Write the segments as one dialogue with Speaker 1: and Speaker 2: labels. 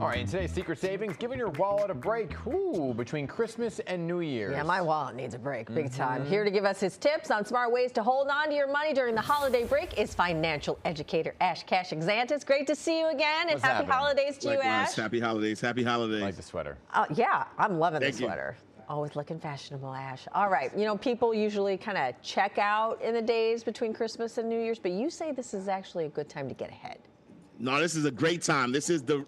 Speaker 1: All right, in today's Secret Savings, giving your wallet a break between Christmas and New Year's.
Speaker 2: Yeah, my wallet needs a break, big time. Here to give us his tips on smart ways to hold on to your money during the holiday break is financial educator Ash Exantus. Great to see you again, and happy holidays to you, Ash.
Speaker 3: Happy holidays. Happy holidays.
Speaker 1: I like the sweater.
Speaker 2: Yeah, I'm loving the
Speaker 3: Thank you.
Speaker 2: sweater. Always looking fashionable, Ash. All right, you know, people usually kind of check out in the days between Christmas and New Year's, but you say this is actually a good time to get ahead.
Speaker 3: No, this is a great time. This is you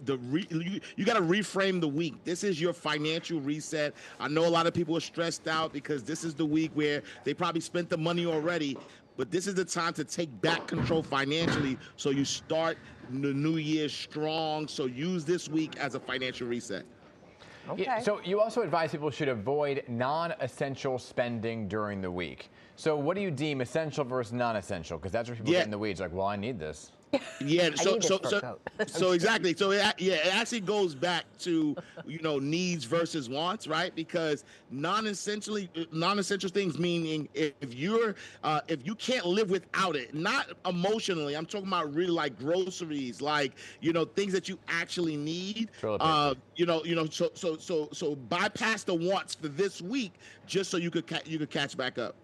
Speaker 3: got to reframe the week. This is your financial reset. I know a lot of people are stressed out because this is the week where they probably spent the money already, but this is the time to take back control financially so you start the new year strong. So use this week as a financial reset.
Speaker 2: Okay.
Speaker 1: Yeah, so you also advise people should avoid non-essential spending during the week. So what do you deem essential versus non-essential? Because that's where people get in the weeds. Like, well, I need this.
Speaker 3: Yeah, so exactly. So it actually goes back to, you know, needs versus wants, right? Because non-essential things, meaning if you can't live without it, not emotionally, I'm talking about really like groceries, like, you know, things that you actually need. So bypass the wants for this week just so you could catch back up.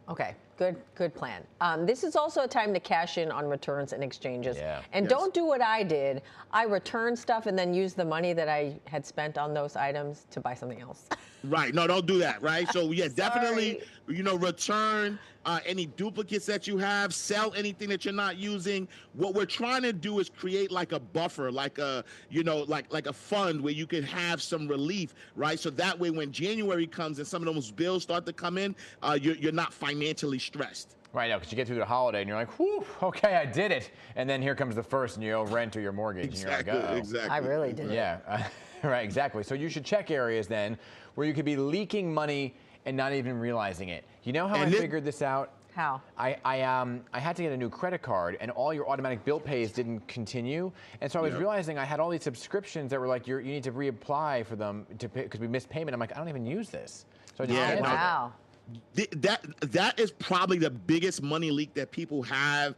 Speaker 2: Okay, good plan. This is also a time to cash in on returns and exchanges.
Speaker 1: Yeah.
Speaker 2: And don't do what I did. I returned stuff and then used the money that I had spent on those items to buy something else.
Speaker 3: Right. No, don't do that. Right. So yeah, definitely, you know, return any duplicates that you have, sell anything that you're not using. What we're trying to do is create like a buffer, like a, you know, like a fund where you can have some relief, right? So that way when January comes and some of those bills start to come in, you're not financially stressed.
Speaker 1: Right now, because you get through the holiday and you're like, whew, okay, I did it. And then here comes the first and you owe rent or your mortgage.
Speaker 3: Exactly,
Speaker 1: and you're like,
Speaker 3: exactly.
Speaker 2: I really did it.
Speaker 1: Yeah, right, exactly. So you should check areas then where you could be leaking money and not even realizing it. You know how I figured this out?
Speaker 2: How?
Speaker 1: I had to get a new credit card, and all your automatic bill pays didn't continue, and so I was realizing I had all these subscriptions that were like, you need to reapply for them to pay because we missed payment. I'm like, I don't even use this. So I just canceled it.
Speaker 2: Wow.
Speaker 3: That is probably the biggest money leak that people have.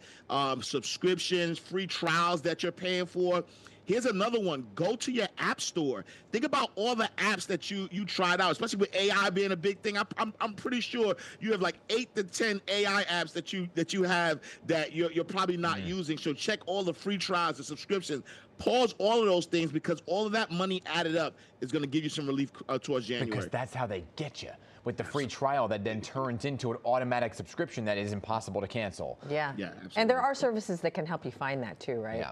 Speaker 3: Subscriptions, free trials that you're paying for. Here's another one. Go to your app store. Think about all the apps that you tried out, especially with AI being a big thing. I'm pretty sure you have like 8 to 10 AI apps that you have that you're probably not using. So check all the free trials, the subscriptions. Pause all of those things because all of that money added up is going to give you some relief towards January.
Speaker 1: Because that's how they get you. With the free trial that then turns into an automatic subscription that is impossible to cancel.
Speaker 2: Yeah.
Speaker 3: Yeah, absolutely.
Speaker 2: And there are services that can help you find that too, right?
Speaker 1: Yeah.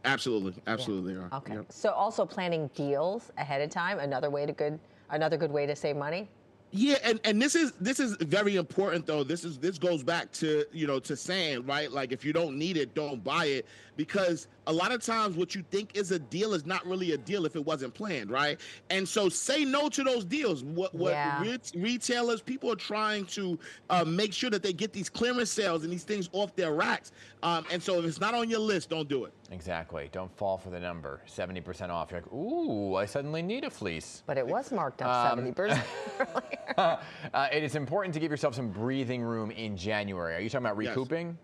Speaker 3: Absolutely.
Speaker 2: Okay. Yep. So also planning deals ahead of time, another good way to save money.
Speaker 3: Yeah, and this is very important though. This goes back to, you know, to saying, right, like if you don't need it, don't buy it, because a lot of times what you think is a deal is not really a deal if it wasn't planned, right? And so say no to those deals. Retailers, people are trying to make sure that they get these clearance sales and these things off their racks. And so if it's not on your list, don't do it.
Speaker 1: Exactly. Don't fall for the number. 70% off. You're like, ooh, I suddenly need a fleece.
Speaker 2: But it was marked up 70% earlier.
Speaker 1: It is important to give yourself some breathing room in January. Are you talking about recouping?
Speaker 3: Yes.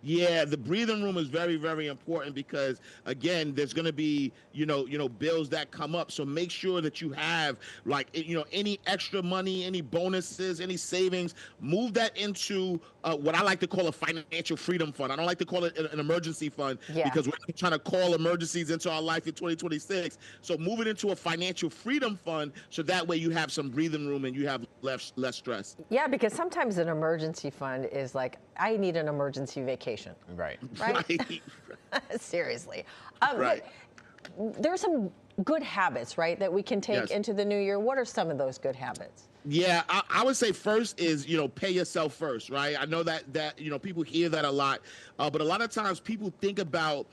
Speaker 3: Yeah, the breathing room is very, very important because, again, there's going to be, you know, bills that come up. So make sure that you have, like, you know, any extra money, any bonuses, any savings, move that into what I like to call a financial freedom fund. I don't like to call it an emergency fund because we're trying to call emergencies into our life in 2026. So move it into a financial freedom fund so that way you have some breathing room and you have less stress.
Speaker 2: Yeah, because sometimes an emergency fund is like, I need an emergency vacation.
Speaker 1: Right.
Speaker 2: Seriously.
Speaker 3: Right.
Speaker 2: There are some good habits, right, that we can take into the new year. What are some of those good habits?
Speaker 3: Yeah, I would say first is, you know, pay yourself first, right? I know that you know, people hear that a lot, but a lot of times people think about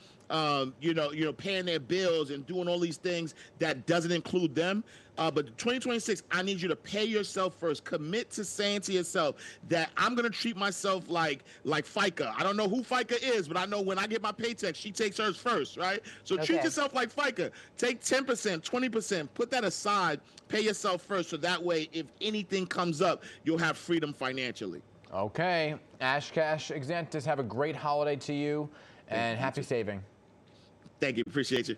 Speaker 3: you know, paying their bills and doing all these things that doesn't include them. But 2026, I need you to pay yourself first. Commit to saying to yourself that I'm going to treat myself like FICA. I don't know who FICA is, but I know when I get my paycheck, she takes hers first, right? So treat yourself like FICA. Take 10%, 20%, put that aside, pay yourself first. So that way, if anything comes up, you'll have freedom financially.
Speaker 1: Okay. Ash Exantus, have a great holiday to you and happy saving.
Speaker 3: Thank you. Appreciate you.